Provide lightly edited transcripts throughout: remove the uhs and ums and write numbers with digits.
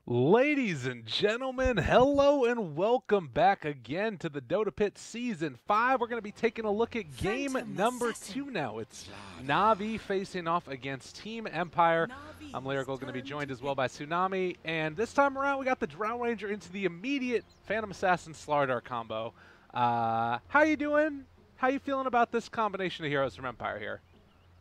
Ladies and gentlemen, hello and welcome back again to the DotaPit Season 5. We're going to be taking a look at game number 2 now. It's Navi facing off against Team Empire. I'm Lyrical, going to be joined as well by Tsunami. And this time around, we got the Drow Ranger into the immediate Phantom Assassin Slardar combo. How you doing? How you feeling about this combination of heroes from Empire here?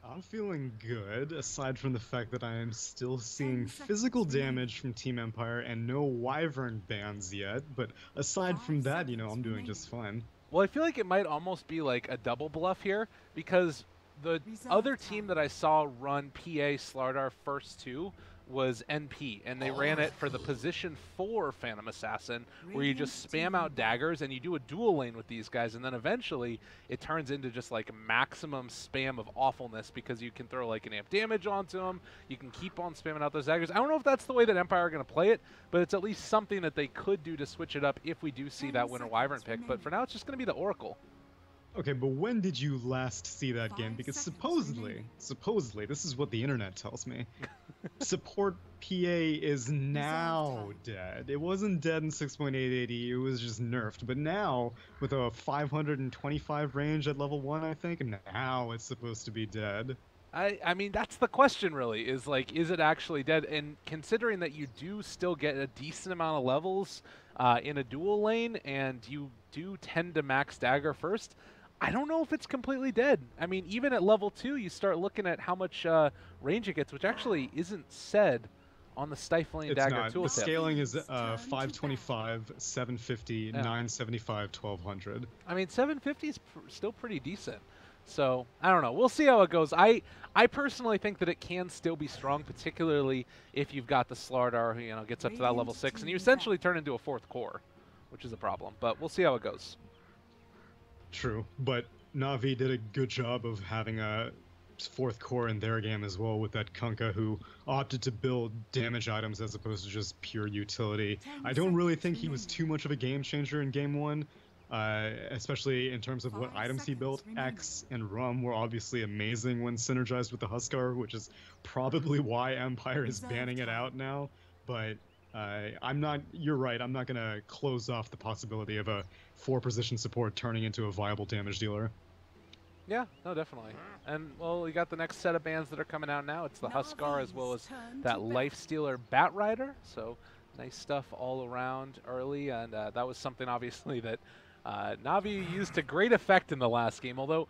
I'm feeling good, aside from the fact that I am still seeing physical damage from Team Empire and no Wyvern bans yet, but aside from that, you know, I'm doing just fine. Well, I feel like it might almost be like a double bluff here, because the other team that I saw run PA Slardar first two was NP, and they ran it for the position 4 Phantom Assassin, where you just spam out daggers and you do a dual lane with these guys, and then eventually it turns into just like maximum spam of awfulness because you can throw like an amp damage onto them, you can keep on spamming out those daggers. I don't know if that's the way that Empire are going to play it, but it's at least something that they could do to switch it up if we do see that Winter Wyvern pick, but for now it's just going to be the Oracle. Okay, but when did you last see that game? Because supposedly, this is what the internet tells me, support PA is now dead. It wasn't dead in 6.880, it was just nerfed. But now, with a 525 range at level 1, I think, now it's supposed to be dead. I mean, that's the question really, is like, is it actually dead? And considering that you do still get a decent amount of levels in a dual lane, and you do tend to max dagger first, I don't know if it's completely dead. I mean, even at level 2, you start looking at how much range it gets, which actually isn't said on the Stifling Dagger tooltip. The scaling is 525, 750, 975, 1200. I mean, 750 is still pretty decent. So, I don't know. We'll see how it goes. I personally think that it can still be strong, particularly if you've got the Slardar who, you know, gets up to that level 6, and you essentially turn into a 4th core, which is a problem. But we'll see how it goes. True, but Na'Vi did a good job of having a 4th core in their game as well with that Kunkka, who opted to build damage items as opposed to just pure utility. I don't really think he was too much of a game changer in game 1, especially in terms of what items he built. X and Rum were obviously amazing when synergized with the Huskar, which is probably why Empire is banning it out now, but you're right, I'm not going to close off the possibility of a 4-position support turning into a viable damage dealer. Yeah, no, definitely. And, well, we got the next set of bans that are coming out now. It's the Huskar as well as that Lifestealer Bat Rider. So, nice stuff all around early, and that was something, obviously, that Na'Vi used to great effect in the last game, although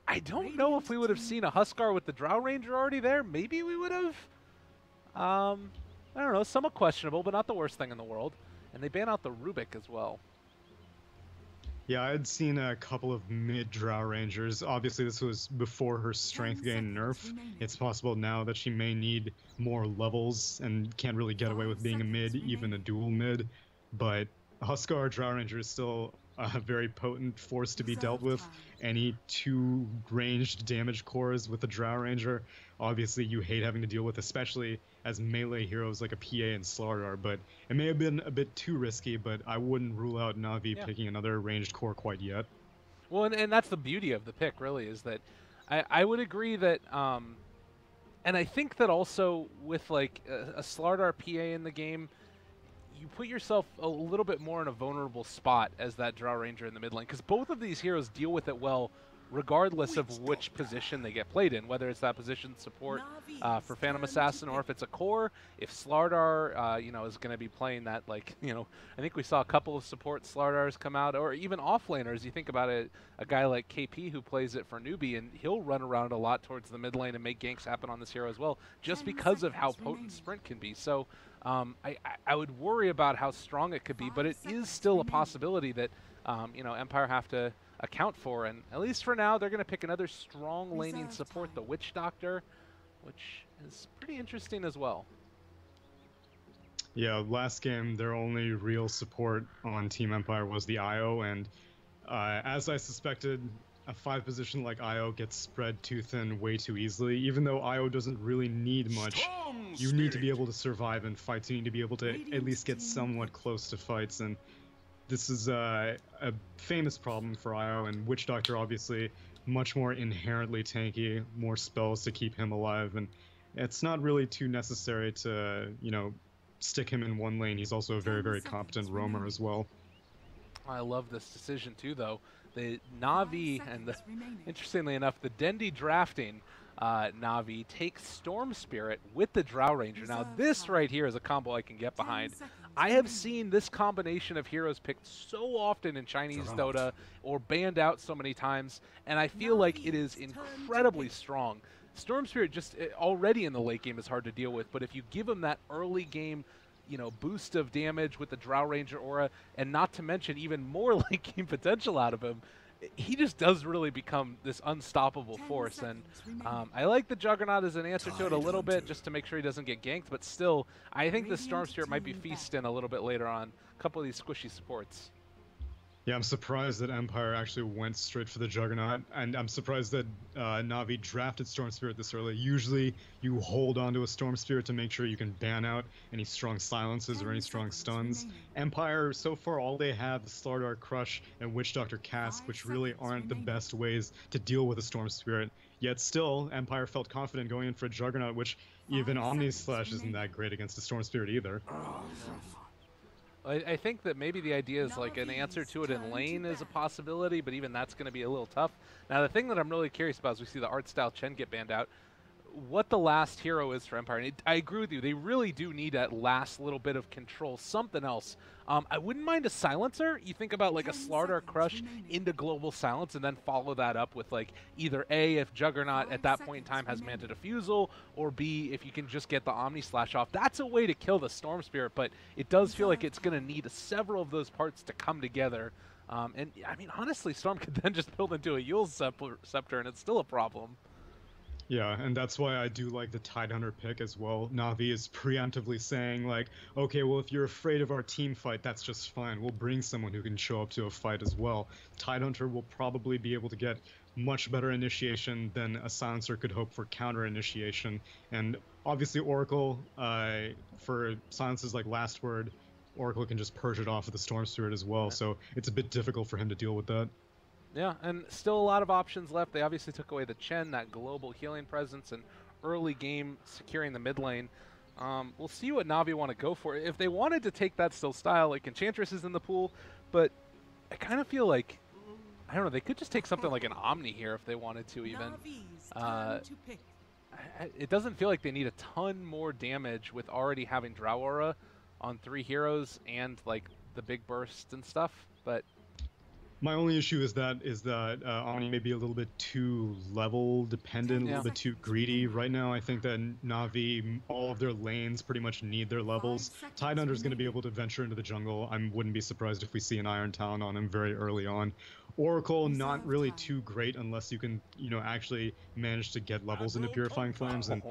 I don't know if we would have seen a Huskar with the Drow Ranger already there. Maybe we would have. I don't know, somewhat questionable, but not the worst thing in the world. And they ban out the Rubik as well. Yeah, I had seen a couple of mid-Drow Rangers. Obviously, this was before her strength gain nerf. It's possible now that she may need more levels and can't really get away with being a mid, even a dual mid. But Huskar Drow Ranger is still a very potent force to be dealt with. Any 2 ranged damage cores with a Drow Ranger, obviously you hate having to deal with, especially as melee heroes like a PA and Slardar, but it may have been a bit too risky, but I wouldn't rule out Na'Vi picking another ranged core quite yet. Well, and that's the beauty of the pick, really, is that I would agree that, and I think that also with like a Slardar PA in the game, you put yourself a little bit more in a vulnerable spot as that Drow Ranger in the mid lane, because both of these heroes deal with it well regardless of which position they get played in, whether it's that position support for Phantom Assassin or if it's a core. If Slardar, you know, is going to be playing that, like, you know, I think we saw a couple of support Slardars come out, or even offlaners. You think about it, a guy like KP who plays it for newbie, and he'll run around a lot towards the mid lane and make ganks happen on this hero as well, just because of how potent sprint can be. So I would worry about how strong it could be, but it is still a possibility that, you know, Empire have to account for, and at least for now they're going to pick another strong laning support, the Witch Doctor, which is pretty interesting as well. Yeah, last game their only real support on Team Empire was the IO, and as I suspected, a 5 position like IO gets spread too thin way too easily. Even though IO doesn't really need much, you need to be able to survive in fights. You need to be able to at least get somewhat close to fights, and this is a famous problem for IO, and Witch Doctor obviously much more inherently tanky, more spells to keep him alive, and it's not really too necessary to, you know, stick him in one lane. He's also a very, very competent roamer as well. I love this decision too, though. The Na'Vi, and interestingly enough, the Dendi drafting Na'Vi takes Storm Spirit with the Drow Ranger. Now this right here is a combo I can get behind. I have seen this combination of heroes picked so often in Chinese Dota, or banned out so many times, and I feel like it is incredibly strong. Storm Spirit just already in the late game is hard to deal with, but if you give him that early game, you know, boost of damage with the Drow Ranger aura, and not to mention even more late game potential out of him, he just does really become this unstoppable force. And I like the Juggernaut as an answer to it a little bit, just to make sure he doesn't get ganked. But still, I think the Storm Spirit might be feasting a little bit later on. A couple of these squishy supports. Yeah, I'm surprised that Empire actually went straight for the Juggernaut, and I'm surprised that Na'Vi drafted Storm Spirit this early. Usually, you hold onto a Storm Spirit to make sure you can ban out any strong silences or any strong stuns. Empire, so far, all they have is Slardar Crush and Witch Doctor Cask, which really aren't the best ways to deal with a Storm Spirit. Yet still, Empire felt confident going in for a Juggernaut, which even Omni Slash isn't that great against a Storm Spirit either. I think that maybe the idea is like an answer to it in lane is a possibility, but even that's going to be a little tough. Now, the thing that I'm really curious about is we see the art style Chen get banned out. What the last hero is for Empire. And I agree with you. They really do need that last little bit of control, something else. I wouldn't mind a silencer. You think about like a Slardar Crush into Global Silence and then follow that up with like either A, if Juggernaut at that point in time has Manta Diffusal, or B, if you can just get the Omni Slash off. That's a way to kill the Storm Spirit, but it does feel like it's going to need several of those parts to come together. And I mean, honestly, Storm could then just build into a Yule's Scepter and it's still a problem. Yeah, and that's why I do like the Tidehunter pick as well. Na'Vi is preemptively saying, like, okay, well, if you're afraid of our team fight, that's just fine. We'll bring someone who can show up to a fight as well. Tidehunter will probably be able to get much better initiation than a Silencer could hope for counter initiation. And obviously Oracle, for silences like Last Word, Oracle can just purge it off with the Storm Spirit as well, so it's a bit difficult for him to deal with that. Yeah, and still a lot of options left. They obviously took away the Chen, that global healing presence, and early game securing the mid lane. We'll see what Na'Vi want to go for. If they wanted to take that still style, like Enchantress is in the pool, but I kind of feel like, I don't know, they could just take something like an Omni here if they wanted to even. It doesn't feel like they need a ton more damage with already having Drow Aura on 3 heroes and like the big bursts and stuff, but my only issue is that Omni may be a little bit too level dependent, a little bit too greedy. Right now, I think that Na'Vi, all of their lanes pretty much need their levels. Tidehunter is going to be able to venture into the jungle. I wouldn't be surprised if we see an Iron Talon on him very early on. Oracle, not really too great unless you can, actually manage to get levels into Purifying Flames. And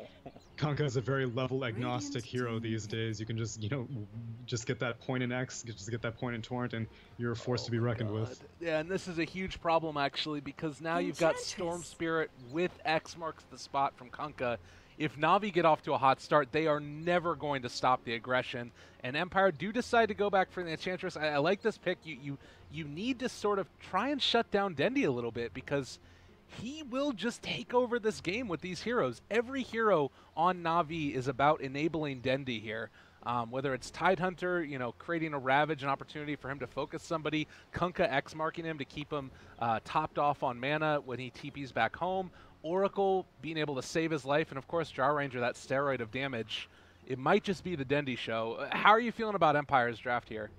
Kunkka is a very level agnostic hero these days. You can just, just get that point in X, just get that point in Torrent, and you're a force to be reckoned with. Yeah, and this is a huge problem actually, because now you've got Storm Spirit with X marks the spot from Kunkka. If Na'Vi get off to a hot start, they are never going to stop the aggression. And Empire do decide to go back for the Enchantress. I like this pick. You need to sort of try and shut down Dendi a little bit, because he will just take over this game with these heroes. Every hero on Na'Vi is about enabling Dendi here. Whether it's Tidehunter, creating a Ravage, an opportunity for him to focus somebody, Kunkka X-marking him to keep him topped off on mana when he TPs back home, Oracle being able to save his life, and of course Jar Ranger, that steroid of damage. It might just be the Dendi show. How are you feeling about Empire's draft here?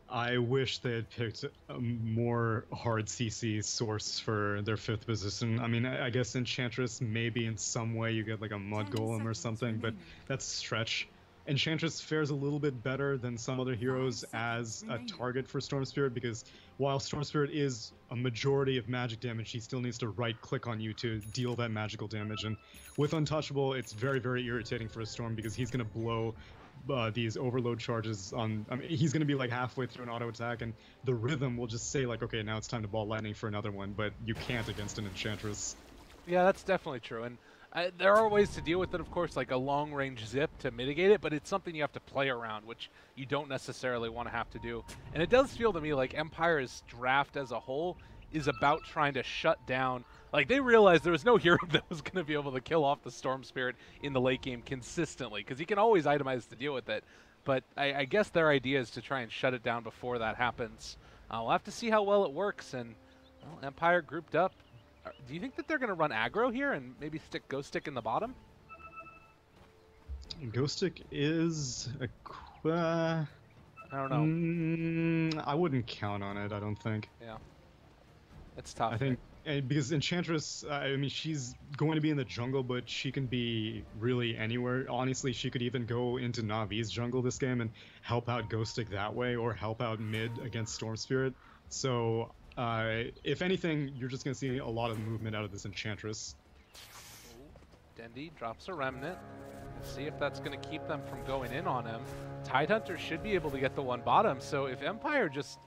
I wish they had picked a more hard CC source for their 5th position. I mean, I guess Enchantress, maybe in some way you get like a Mud Golem or something, but that's a stretch. Enchantress fares a little bit better than some other heroes as a target for Storm Spirit, because while Storm Spirit is a majority of magic damage, he still needs to right-click on you to deal that magical damage. And with Untouchable, it's very, very irritating for a Storm, because he's going to blow these overload charges on... I mean, he's going to be like halfway through an auto attack, and the rhythm will just say like, okay, now it's time to ball lightning for another one, but you can't against an Enchantress. Yeah, that's definitely true. And there are ways to deal with it, of course, like a long-range zip to mitigate it, but it's something you have to play around, which you don't necessarily want to have to do. And it does feel to me like Empire's draft as a whole is about trying to shut down. Like, they realized there was no hero that was going to be able to kill off the Storm Spirit in the late game consistently, because he can always itemize to deal with it. But I guess their idea is to try and shut it down before that happens. We'll have to see how well it works, and well, Empire grouped up. Do you think that they're going to run aggro here and maybe stick Ghost Stick in the bottom? Ghost Stick is a... I don't know. I wouldn't count on it, I don't think. Yeah. It's tough. I think, because Enchantress, I mean, she's going to be in the jungle, but she can be really anywhere. Honestly, she could even go into Na'Vi's jungle this game and help out Ghost Stick that way, or help out mid against Storm Spirit. So If anything, you're just going to see a lot of movement out of this Enchantress. Dendy drops a Remnant. Let's see if that's going to keep them from going in on him. Tidehunter should be able to get the one bottom, so if Empire just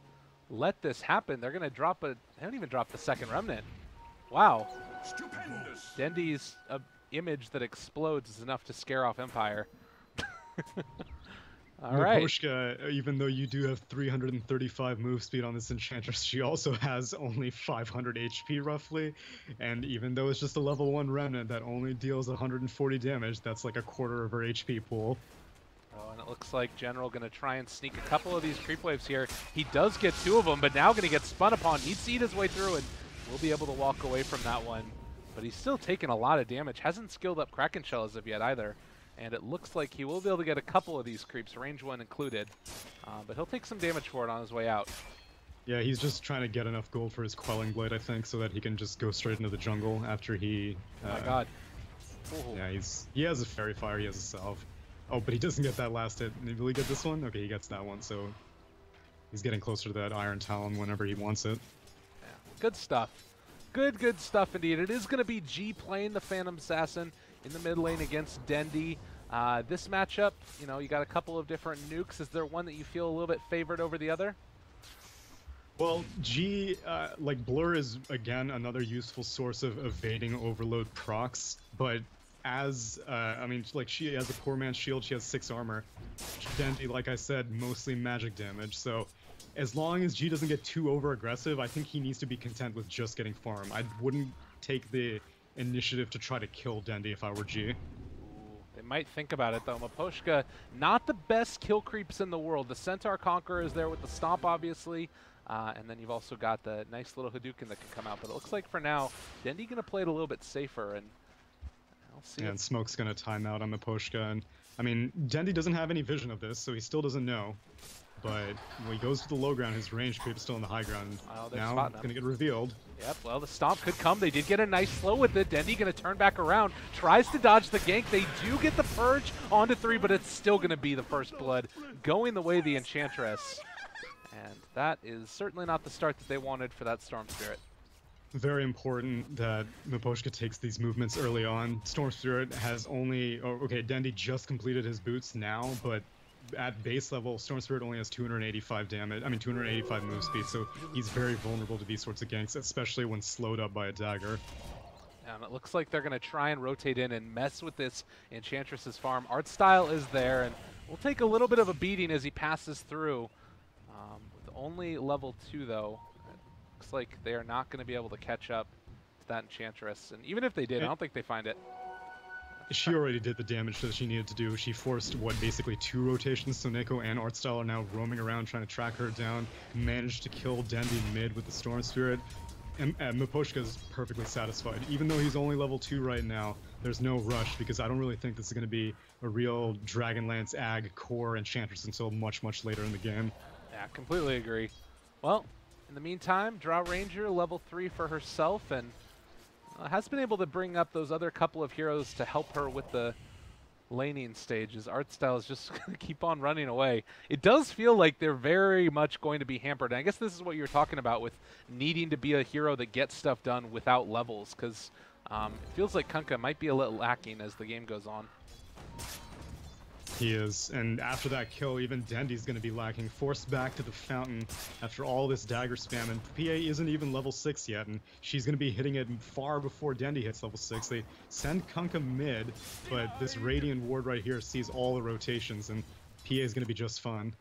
let this happen, they're going to drop a... They don't even drop the second Remnant. Wow. Stupendous. Dendy's image that explodes is enough to scare off Empire. All right. Miposhka, even though you do have 335 move speed on this Enchantress, she also has only 500 HP roughly. And even though it's just a level 1 Remnant that only deals 140 damage, that's like a quarter of her HP pool. Oh, and it looks like General going to try and sneak a couple of these creep waves here. He does get 2 of them, but now going to get spun upon. Needs to eat his way through, and will be able to walk away from that one. But he's still taking a lot of damage. Hasn't skilled up Kraken Shell as of yet either. And it looks like he will be able to get a couple of these creeps, range 1 included. But he'll take some damage for it on his way out. Yeah, he's just trying to get enough gold for his Quelling Blade, I think, so that he can just go straight into the jungle after he... Oh my god. Ooh. Yeah, he has a Fairy Fire, he has a Salve. Oh, but he doesn't get that last hit. Will he get this one? Okay, he gets that one, so... He's getting closer to that Iron Talon whenever he wants it. Yeah, good stuff. Good stuff indeed. It is going to be G playing the Phantom Assassin in the mid lane against Dendy. This matchup, you know, you got a couple of different nukes. Is there one that you feel a little bit favored over the other? Well, G, like Blur is, again, another useful source of evading overload procs, but as, I mean, like, she has a poor man's shield, she has 6 armor. Dendy, like I said, mostly magic damage, so as long as G doesn't get too over-aggressive, I think he needs to be content with just getting farm. I wouldn't take the initiative to try to kill Dendy if I were G. They might think about it, though. Miposhka, not the best kill creeps in the world. The Centaur Conqueror is there with the Stomp, obviously, and then you've also got the nice little Hadouken that can come out. But it looks like for now, Dendy going to play it a little bit safer, and I'll see. Yeah, and Smoke's going to time out on Miposhka, and I mean, Dendy doesn't have any vision of this, so he still doesn't know. But when he goes to the low ground, his range creep is still in the high ground. Oh, now it's going to get revealed. Yep, well, the Stomp could come. They did get a nice slow with it. Dendy going to turn back around, tries to dodge the gank. They do get the Purge onto 3, but it's still going to be the first blood going the way of the Enchantress. And that is certainly not the start that they wanted for that Storm Spirit. Very important that Miposhka takes these movements early on. Storm Spirit has only... Oh, okay, Dendy just completed his boots now, but at base level, Storm Spirit only has 285 damage. I mean, 285 move speed, so he's very vulnerable to these sorts of ganks, especially when slowed up by a dagger. And it looks like they're going to try and rotate in and mess with this Enchantress's farm. Art Style is there, and we'll take a little bit of a beating as he passes through. With only level 2, though, it looks like they are not going to be able to catch up to that Enchantress. And even if they did, I don't think they find it. She already did the damage that she needed to do. She forced, what, basically 2 rotations, so Neko and Artstyle are now roaming around trying to track her down, managed to kill Dendy mid with the Storm Spirit, and Miposhka is perfectly satisfied. Even though he's only level 2 right now, there's no rush, because I don't really think this is going to be a real Dragonlance Ag core Enchantress until much, much later in the game. Yeah, completely agree. Well, in the meantime, Draw Ranger, level 3 for herself, and has been able to bring up those other couple of heroes to help her with the laning stages. Artstyle is just going to keep on running away. It does feel like they're very much going to be hampered. And I guess this is what you're talking about with needing to be a hero that gets stuff done without levels, because it feels like Kunkka might be a little lacking as the game goes on. He is, and after that kill, even Dendy's going to be lacking, forced back to the fountain after all this dagger spam, and PA isn't even level 6 yet, and she's going to be hitting it far before Dendy hits level 6. They send Kunkka mid, but this Radiant Ward right here sees all the rotations, and PA is going to be just fine.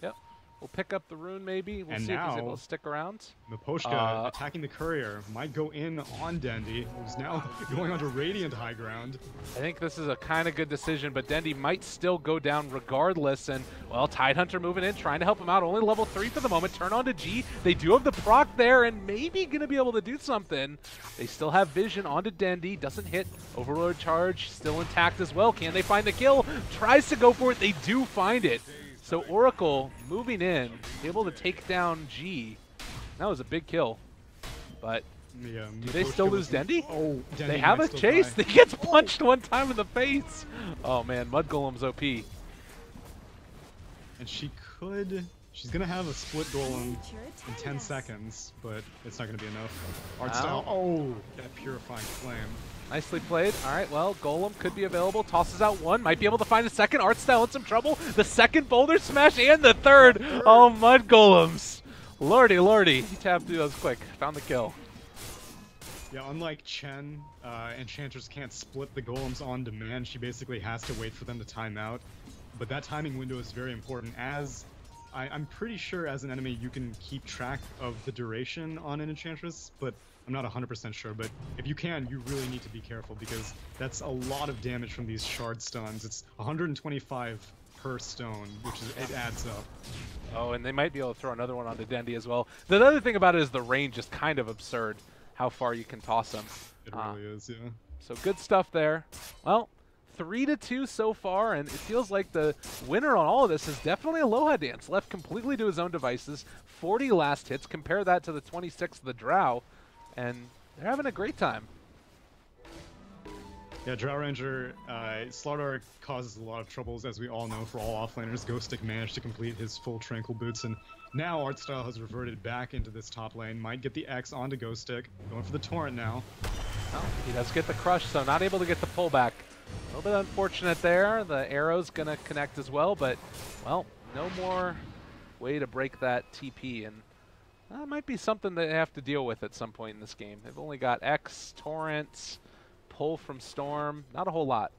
Yep. We'll pick up the rune maybe. We'll and see now, if he's able to stick around. Miposhka attacking the courier might go in on Dendy, who's now going onto Radiant high ground. I think this is a kind of good decision, but Dendy might still go down regardless. And, well, Tidehunter moving in, trying to help him out. Only level 3 for the moment. Turn on to G. They do have the proc there and maybe going to be able to do something. They still have vision onto Dendy. Doesn't hit. Overlord charge still intact as well. Can they find the kill? Tries to go for it. They do find it. So Oracle moving in, able to take down G. That was a big kill. But Yeah, do they still lose Dendy? Oh, Dendy they have a chase. He gets punched one time in the face. Oh man, Mud Golem's OP. And she could She's gonna have a split golem in 10 seconds, but it's not gonna be enough. Art style. Oh, that purifying flame. Nicely played. All right, well, Golem could be available. Tosses out one. Might be able to find a second. Art style in some trouble. The second boulder smash and the third. Oh, Mud Golems. Lordy, lordy. He tapped through those quick. Found the kill. Yeah, unlike Chen, Enchantress can't split the golems on demand. She basically has to wait for them to time out. But that timing window is very important, as I'm pretty sure as an enemy you can keep track of the duration on an Enchantress, but I'm not 100% sure. But if you can, you really need to be careful, because that's a lot of damage from these shard stuns. It's 125 per stone, which is, it adds up. Oh, and they might be able to throw another one onto Dendi as well. The other thing about it is the range is kind of absurd, how far you can toss them. It really is, yeah. So good stuff there. Well, 3-2 so far, and it feels like the winner on all of this is definitely Aloha Dance, left completely to his own devices. 40 last hits. Compare that to the 26 of the Drow, and they're having a great time. Yeah, Drow Ranger, Slardar causes a lot of troubles, as we all know, for all offlaners. Ghostic managed to complete his full Tranquil Boots, and now Artstyle has reverted back into this top lane. Might get the X onto Ghostic. Going for the Torrent now. Well, he does get the crush, so not able to get the pullback. A little bit unfortunate there. The arrow's going to connect as well, but, well, no more way to break that TP, and that might be something they have to deal with at some point in this game. They've only got X, Torrents, pull from Storm, not a whole lot.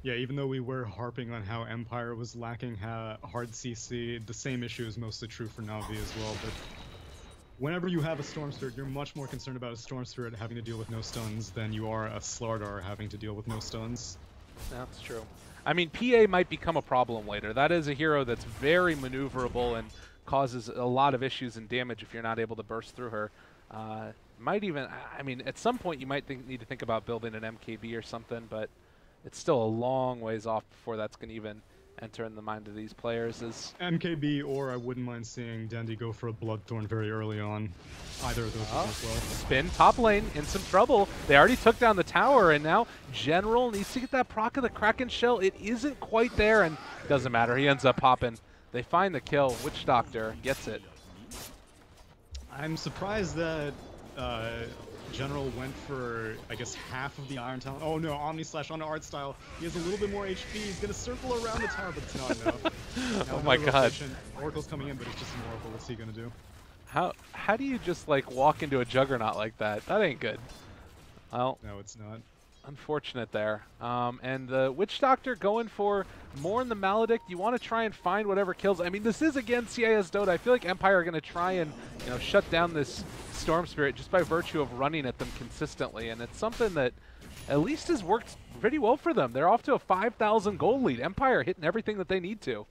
Yeah, even though we were harping on how Empire was lacking hard CC, the same issue is mostly true for Na'Vi as well. But whenever you have a Storm Spirit, you're much more concerned about a Storm Spirit having to deal with no stuns than you are a Slardar having to deal with no stuns. That's true. I mean, PA might become a problem later. That is a hero that's very maneuverable and causes a lot of issues and damage if you're not able to burst through her. Might even, I mean, at some point you might need to think about building an MKB or something, but it's still a long ways off before that's going to even enter in the mind of these players. MKB, or I wouldn't mind seeing Dendi go for a Bloodthorn very early on. Either of those as well. Spin, top lane, in some trouble. They already took down the tower, and now General needs to get that proc of the Kraken Shell. It isn't quite there, and doesn't matter. He ends up popping. They find the kill. Witch Doctor gets it. I'm surprised that General went for, I guess, half of the Iron Talent. Oh no, Omni Slash onto Art Style. He has a little bit more HP. He's going to circle around the tower, but it's not enough. Oh my god. Oracle's coming in, but it's just an Oracle. What's he going to do? How do you just, like, walk into a Juggernaut like that? That ain't good. Well, no, it's not. Unfortunate there. And the Witch Doctor going for more in the Maledict. You want to try and find whatever kills. I mean, this is, again, CIS Dota. I feel like Empire are going to try and, you know, shut down this Storm Spirit just by virtue of running at them consistently. And it's something that at least has worked pretty well for them. They're off to a 5,000 gold lead. Empire hitting everything that they need to.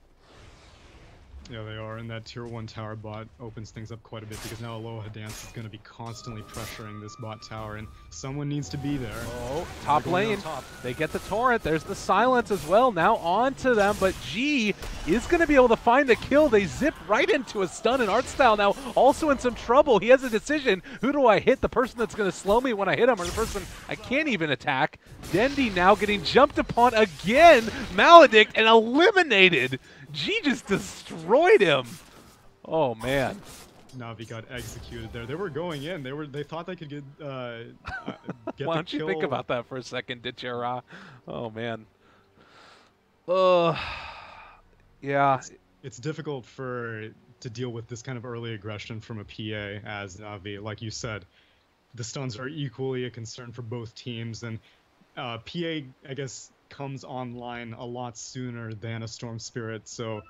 Yeah, they are, and that tier 1 tower bot opens things up quite a bit, because now Aloha Dance is going to be constantly pressuring this bot tower, and someone needs to be there. Oh, top lane. They get the Torrent. There's the silence as well. Now on to them, but G is going to be able to find the kill. They zip right into a stun, and Artstyle now also in some trouble. He has a decision. Who do I hit? The person that's going to slow me when I hit him, or the person I can't even attack? Dendi now getting jumped upon again. Maledict, and eliminated. G just destroyed him. Oh man. Na'Vi got executed there. They were going in. They thought they could get Why don't the you kill. think about that for a second, Ditchera? Oh man. Yeah. It's difficult to deal with this kind of early aggression from a PA as Na'Vi. Like you said, the stuns are equally a concern for both teams, and PA, I guess, comes online a lot sooner than a Storm Spirit, so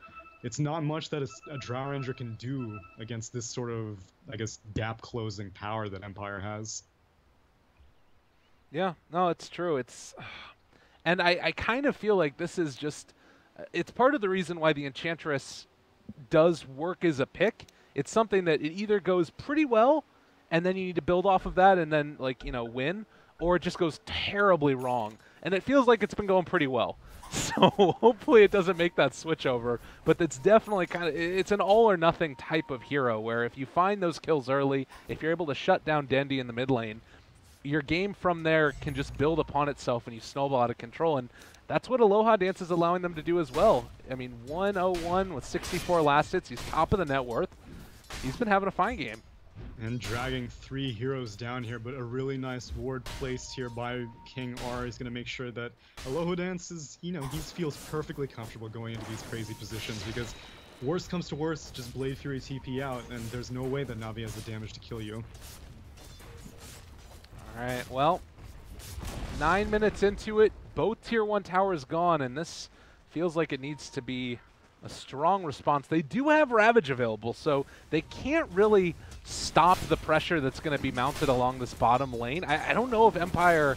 it's not much that a Drow Ranger can do against this sort of, I guess, gap-closing power that Empire has. Yeah, no, it's true. And I kind of feel like this is just, it's part of the reason why the Enchantress does work as a pick. It's something that it either goes pretty well, and then you need to build off of that and then, like, you know, win, or it just goes terribly wrong. And it feels like it's been going pretty well. So hopefully it doesn't make that switch over. But it's definitely it's an all or nothing type of hero where if you find those kills early, if you're able to shut down Dendi in the mid lane, your game from there can just build upon itself and you snowball out of control. And that's what Aloha Dance is allowing them to do as well. I mean, 101 with 64 last hits. He's top of the net worth. He's been having a fine game. And dragging 3 heroes down here, but a really nice ward placed here by King R is going to make sure that Aloha Dance is, you know, he feels perfectly comfortable going into these crazy positions, because worst comes to worst, just Blade Fury TP out, and there's no way that Navi has the damage to kill you. Alright, well, 9 minutes into it, both Tier 1 towers gone, and this feels like it needs to be a strong response. They do have Ravage available, so they can't really stop the pressure that's going to be mounted along this bottom lane. I don't know if Empire...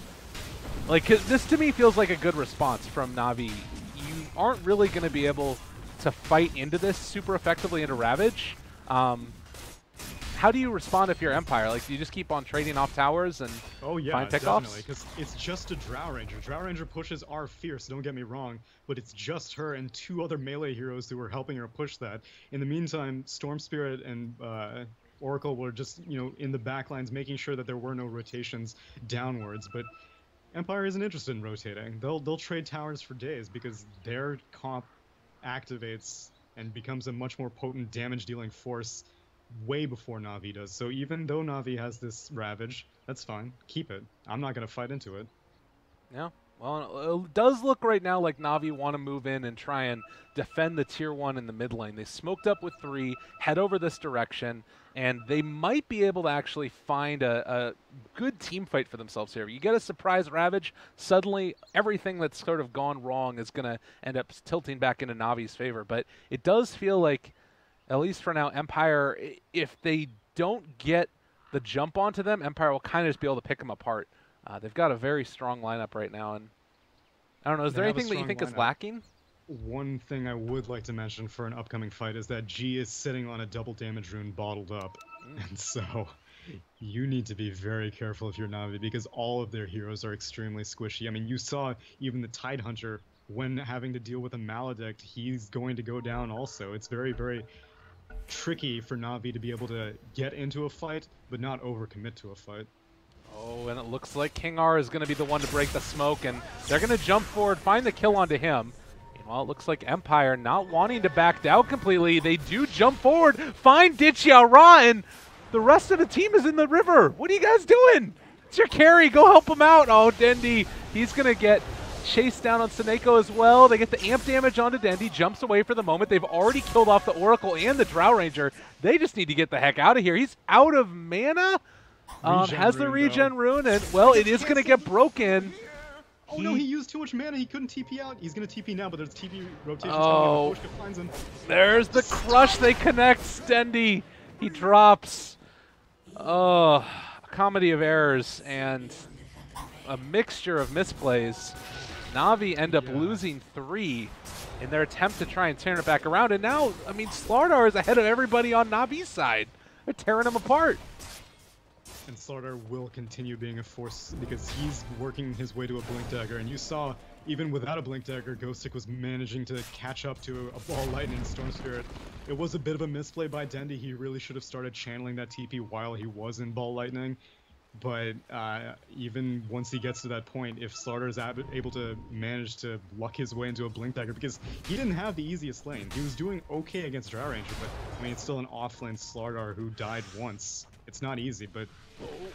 Like, this to me feels like a good response from Navi. You aren't really going to be able to fight into this super effectively into Ravage. How do you respond if you're Empire? Like, do you just keep on trading off towers and find pickoffs? Definitely, because it's just a Drow Ranger. Drow Ranger pushes are fierce, don't get me wrong, but it's just her and 2 other melee heroes who are helping her push that. In the meantime, Storm Spirit and Oracle were just, you know, in the backlines making sure that there were no rotations downwards, but Empire isn't interested in rotating. They'll trade towers for days because their comp activates and becomes a much more potent damage-dealing force way before Navi does. So even though Navi has this Ravage, that's fine. Keep it. I'm not going to fight into it. Yeah. Well, it does look right now like Navi want to move in and try and defend the Tier 1 in the mid lane. They smoked up with 3, head over this direction, and they might be able to actually find a good team fight for themselves here. You get a surprise Ravage, suddenly everything that's sort of gone wrong is going to end up tilting back into Navi's favor. But it does feel like, at least for now, Empire, if they don't get the jump onto them, Empire will kind of just be able to pick them apart. They've got a very strong lineup right now, and I don't know, is there anything that you think is lacking? One thing I would like to mention for an upcoming fight is that G is sitting on a double damage rune bottled up, and so you need to be very careful if you're Navi, because all of their heroes are extremely squishy. I mean, you saw even the Tidehunter, when having to deal with a Maledict, he's going to go down also. It's very, very tricky for Navi to be able to get into a fight, but not overcommit to a fight. Oh, and it looks like King R is going to be the one to break the smoke, and they're going to jump forward, find the kill onto him. Meanwhile, it looks like Empire not wanting to back down completely. They do jump forward, find Dichiao Ra, and the rest of the team is in the river. What are you guys doing? It's your carry. Go help him out. Oh, Dendi, he's going to get chased down on Seneko as well. They get the amp damage onto Dendi, jumps away for the moment. They've already killed off the Oracle and the Drow Ranger. They just need to get the heck out of here. He's out of mana. Has the regen rune, and well, it is going to get broken. Oh no, he used too much mana. He couldn't TP out. He's going to TP now, but there's TP rotations coming. Poshka finds him. There's the crush. They connect. Stendi, he drops. Oh, a comedy of errors and a mixture of misplays. Navi end up losing 3 in their attempt to try and turn it back around. And now, I mean, Slardar is ahead of everybody on Navi's side. They're tearing him apart. And Slardar will continue being a force because he's working his way to a Blink Dagger. And you saw, even without a Blink Dagger, Ghostic was managing to catch up to a Ball Lightning Storm Spirit. It was a bit of a misplay by Dendi. He really should have started channeling that TP while he was in Ball Lightning. But even once he gets to that point, if Slardar is able to manage to luck his way into a Blink Dagger, because he didn't have the easiest lane. He was doing okay against Drow Ranger, but I mean, it's still an off-lane Slardar who died once. It's not easy, but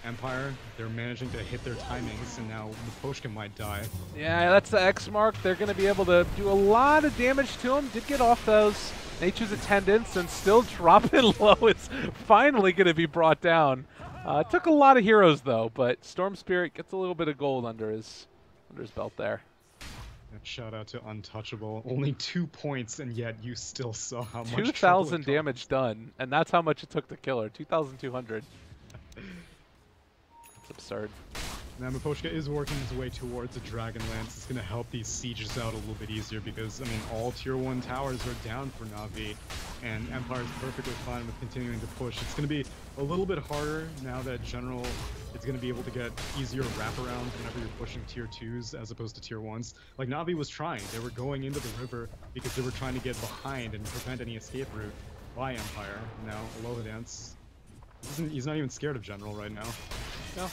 Empire, they're managing to hit their timings, and now Poshka might die. Yeah, that's the X mark. They're going to be able to do a lot of damage to him. Did get off those Nature's attendants and still dropping low. It's finally going to be brought down. It took a lot of heroes, though, but Storm Spirit gets a little bit of gold under his belt there. Shout out to Untouchable. Only 2 points, and yet you still saw how much 2,000 damage done, and that's how much it took to kill her. 2,200. That's absurd. Now Miposhka is working his way towards a Dragon Lance. It's going to help these sieges out a little bit easier because, I mean, all Tier 1 towers are down for Navi, and Empire's perfectly fine with continuing to push. It's going to be a little bit harder now that General is going to be able to get easier wraparounds whenever you're pushing Tier 2s as opposed to Tier 1s. Like, Navi was trying. They were going into the river because they were trying to get behind and prevent any escape route by Empire. Now, Aloha Dance, he's not even scared of General right now. No.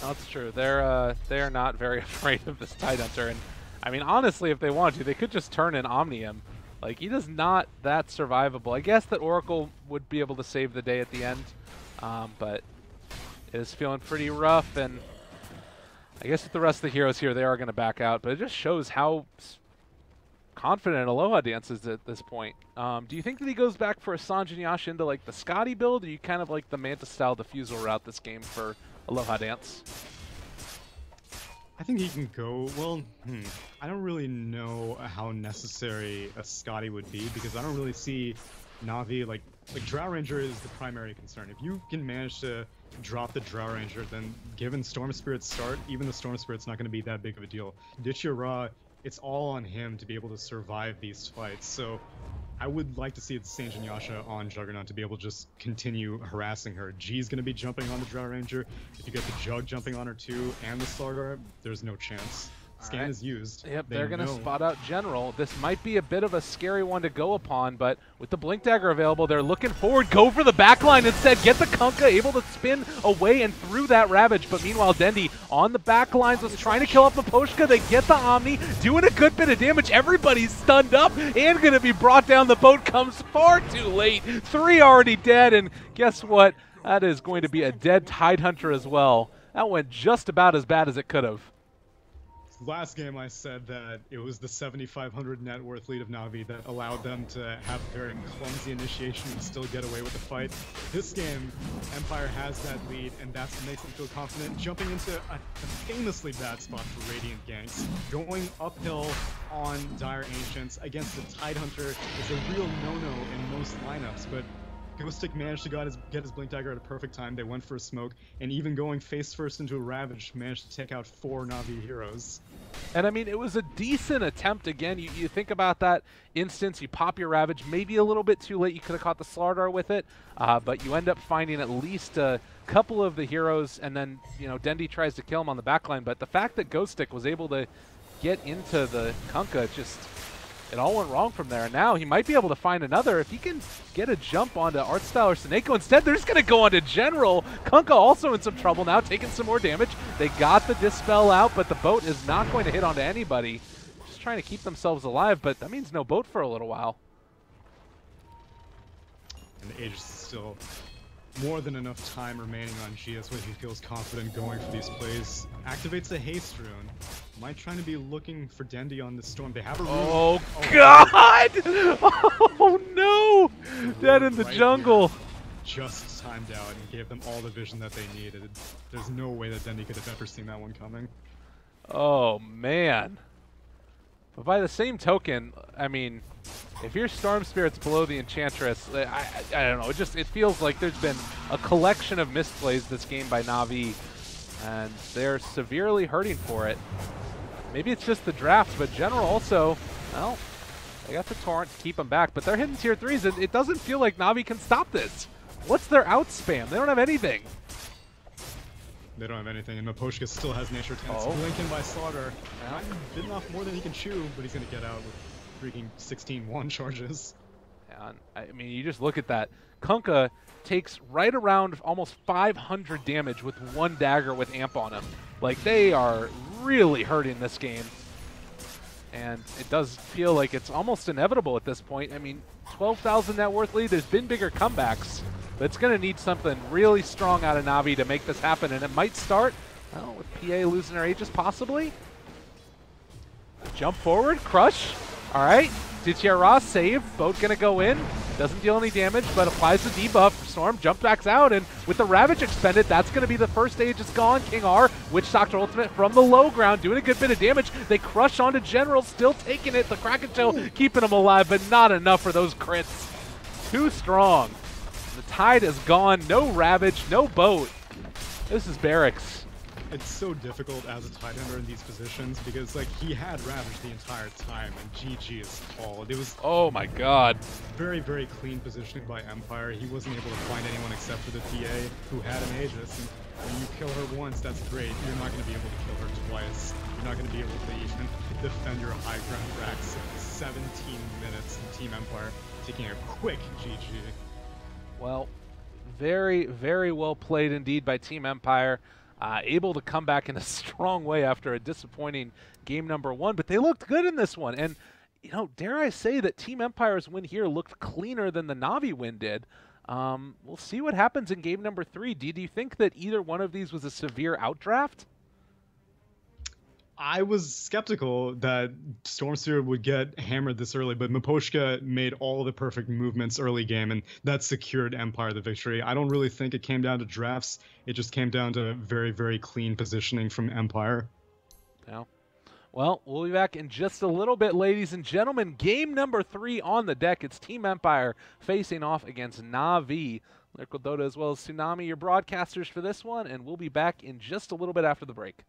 That's true. They are not very afraid of this Tidehunter, and I mean, honestly, if they want to, they could just turn in Omnium. Like, he is not that survivable. I guess that Oracle would be able to save the day at the end, but it is feeling pretty rough, and I guess with the rest of the heroes here, they are going to back out, but it just shows how confident Aloha Dance is at this point. Do you think that he goes back for a Sange and Yasha into like the Scotty build, or you kind of like the Manta-style diffusal route this game for Aloha Dance? I think he can go, well, I don't really know how necessary a Scotty would be, because I don't really see Na'Vi, like Drow Ranger is the primary concern. If you can manage to drop the Drow Ranger, then given Storm Spirit's start, even the Storm Spirit's not going to be that big of a deal. Ditch Ra, it's all on him to be able to survive these fights, so I would like to see Sange and Yasha on Juggernaut to be able to just continue harassing her. G's going to be jumping on the Drow Ranger. If you get the Jug jumping on her too, and the Slardar, there's no chance. Scan is used. Yep, they're going to spot out General. This might be a bit of a scary one to go upon, but with the Blink Dagger available, they're looking forward. Go for the backline instead. Get the Kunkka, able to spin away and through that Ravage. But meanwhile, Dendi on the backlines was trying to kill off Miposhka. They get the Omni, doing a good bit of damage. Everybody's stunned up and going to be brought down. The boat comes far too late. 3 already dead, and guess what? That is going to be a dead Tidehunter as well. That went just about as bad as it could have. Last game I said that it was the 7,500 net worth lead of Na'Vi that allowed them to have a very clumsy initiation and still get away with the fight. This game, Empire has that lead, and that's what makes them feel confident. Jumping into a famously bad spot for Radiant ganks. Going uphill on Dire Ancients against the Tidehunter is a real no-no in most lineups, but Ghostic managed to get his Blink Dagger at a perfect time. They went for a smoke, and even going face first into a Ravage managed to take out 4 Na'Vi heroes. And I mean, it was a decent attempt. Again, you think about that instance, you pop your Ravage, maybe a little bit too late. You could have caught the Slardar with it, but you end up finding at least a couple of the heroes, and then, you know, Dendi tries to kill him on the backline. But the fact that Ghostic was able to get into the Kunkka, just, it all went wrong from there. And now he might be able to find another. If he can get a jump onto Artstyle or Seneko instead, they're just going to go onto General. Kunkka also in some trouble now, taking some more damage. They got the Dispel out, but the boat is not going to hit onto anybody. Just trying to keep themselves alive, but that means no boat for a little while. And the Aegis is still more than enough time remaining on GS where he feels confident going for these plays. Activates the Haste Rune. Might trying to be looking for Dendi on the Storm. They have a rune. Oh, God! Oh, no! Dead in the jungle. Just timed out and gave them all the vision that they needed. There's no way that Dendi could have ever seen that one coming. Oh, man. But by the same token, I mean, if your Storm Spirit's below the Enchantress, I don't know, it feels like there's been a collection of misplays this game by Na'Vi, and they're severely hurting for it. Maybe it's just the draft, but General also, well, they got the Torrent to keep them back, but they're hitting tier 3s, and it doesn't feel like Na'Vi can stop this. What's their out spam? They don't have anything. They don't have anything, and Miposhka still has Nature 10. It's blinking by Slaughter. Bitten off more than he can chew, but he's going to get out with freaking 16-1 charges. And I mean, you just look at that. Kunkka takes right around almost 500 damage with 1 dagger with Amp on him. Like, they are really hurting this game. And it does feel like it's almost inevitable at this point. I mean, 12,000 net worth lead, there's been bigger comebacks. But it's going to need something really strong out of Na'Vi to make this happen. And it might start, well, with PA losing their Aegis possibly. Jump forward, crush. All right, Vincere save, boat gonna go in, doesn't deal any damage, but applies the debuff. Storm jump backs out, and with the Ravage expended, that's gonna be the first Aegis gone. King R, Witch Doctor Ultimate from the low ground, doing a good bit of damage. They crush onto General, still taking it. The Kraken Shell keeping him alive, but not enough for those crits. Too strong. The tide is gone, no Ravage, no boat. This is Barracks. It's so difficult as a Tidehunter in these positions because, like, he had Ravage the entire time, and GG is called. It was, oh my God, very, very clean positioning by Empire. He wasn't able to find anyone except for the TA who had an Aegis. And when you kill her once, that's great. You're not going to be able to kill her twice. You're not going to be able to even defend your high ground racks. 17 minutes in Team Empire taking a quick GG. Well, very, very well played indeed by Team Empire. able to come back in a strong way after a disappointing game number 1. But they looked good in this one. And, you know, dare I say that Team Empire's win here looked cleaner than the Na'Vi win did. We'll see what happens in game number 3. Do you think that either one of these was a severe outdraft? I was skeptical that Stormsphere would get hammered this early, but Miposhka made all the perfect movements early game, and that secured Empire the victory. I don't really think it came down to drafts. It just came down to very, very clean positioning from Empire. Yeah. Well, we'll be back in just a little bit, ladies and gentlemen. Game number 3 on the deck. It's Team Empire facing off against Na'Vi. Lyrical Dota as well as Tsunami, your broadcasters for this one, and we'll be back in just a little bit after the break.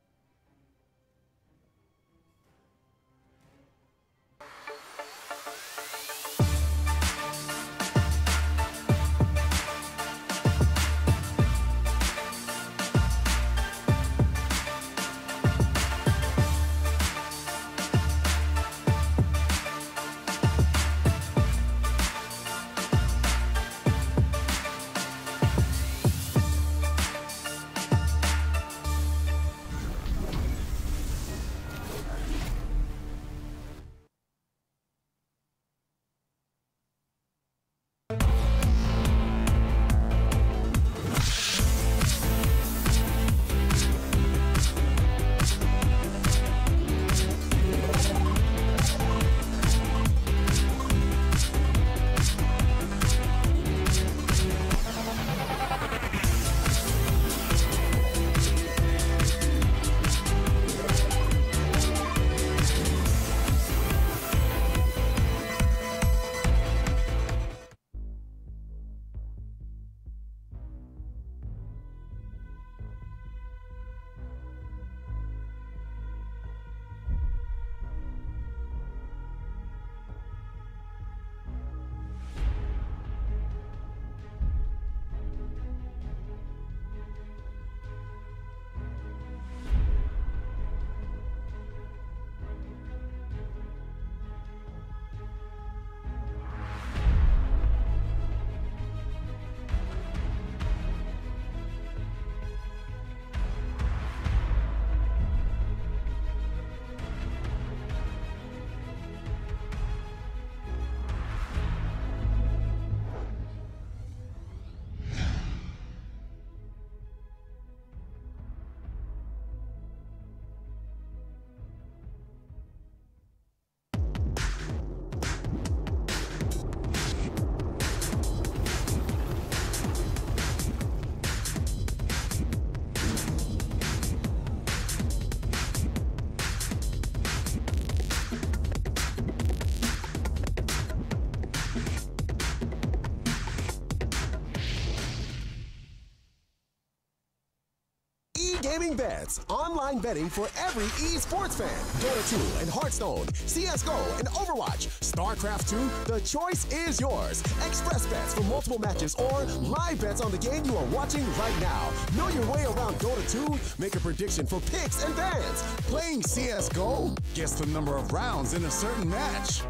Gaming Bets, online betting for every esports fan. Dota 2 and Hearthstone, CSGO and Overwatch, StarCraft 2, the choice is yours. Express bets for multiple matches or live bets on the game you are watching right now. Know your way around Dota 2, make a prediction for picks and bans. Playing CSGO, guess the number of rounds in a certain match.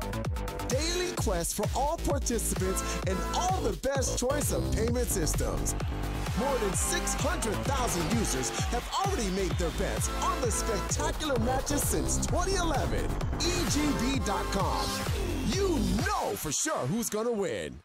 Daily quests for all participants and all the best choice of payment systems. More than 600,000 users have already made their bets on the spectacular matches since 2011. EGB.com. You know for sure who's gonna win.